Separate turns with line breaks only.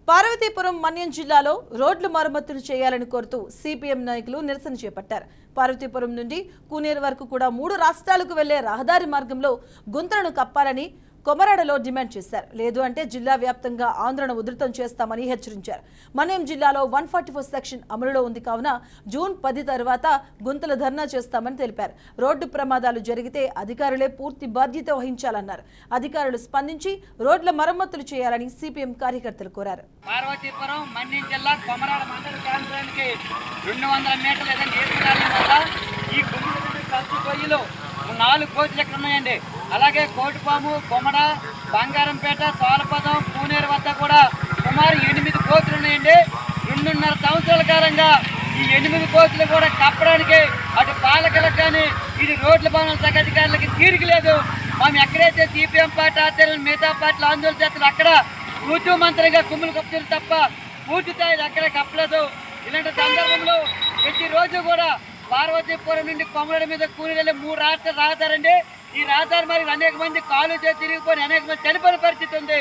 పార్వతీపురం మన్యం జిల్లాలో రోడ్లు మరమ్మతులు చేయాలని కోరుతూ సిపిఎం నాయకులు నిరసన చేపట్టారు. పార్వతీపురం నుండి కూనేరు వరకు కూడా 3 రాష్ట్రాలకు వెళ్లే రహదారి మార్గంలో గుంతలను కప్పాలని కొమరాడలో డిమాండ్ చేశారు. లేదు అంటే జిల్లా వ్యాప్తంగా ఆందోళన ఉధృతం చేస్తామని హెచ్చరించారు. మన్యం జిల్లాలో 144 సెక్షన్ అమలులో ఉంది కావున జూన్ 10 తర్వాత గుంతల ధర్నా చేస్తామని తెలిపారు. రోడ్డు ప్రమాదాలు జరిగితే అధికారులే పూర్తి బాధ్యత వహించాలన్నారు. అధికారులు స్పందించి రోడ్ల మరమ్మతులు చేయాలని సిపిఎం కార్యకర్తలు కోరారు.
పార్వతీపురం మన్యం జిల్లా కొమరాడ మండల కేంద్రానికి 200 మీటర్ల వల్ల ఈ ఖర్చు పొయ్యిలో 4 కోట్లు ఎక్కడ ఉన్నాయండి. అలాగే కోటిపాము, కొమడ, బంగారంపేట, తోలపదం, కూనేరు వద్ద కూడా సుమారు 8 కోట్లు ఉన్నాయండి. 2.5 సంవత్సరాల కాలంగా ఈ 8 కోట్లు కూడా కప్పడానికి అటు పాలకులకు కానీ ఇది రోడ్ల భవనాల శాఖ అధికారులకి తీరిక లేదు. మనం ఎక్కడైతే సిపిఎం పార్టీ ఆధ్వర్యంలో మిగతా పార్టీలు ఆందోళన చేస్తారు అక్కడ కూర్చు మంత్రిగా కుమ్ములు కప్పుతారు తప్ప పూర్తి స్థాయిలో అక్కడే కప్పలేదు. ఇలాంటి సందర్భంలో ప్రతిరోజు కూడా పార్వతీపురం నుండి కొమరడి మీద కూలీలు 3 రాష్ట్రాలు రహదారండి. ఈ రహదారి మరి అనేక మంది కాలు చేసి తిరిగిపోయి అనేక మంది చనిపోయిన పరిస్థితి ఉంది.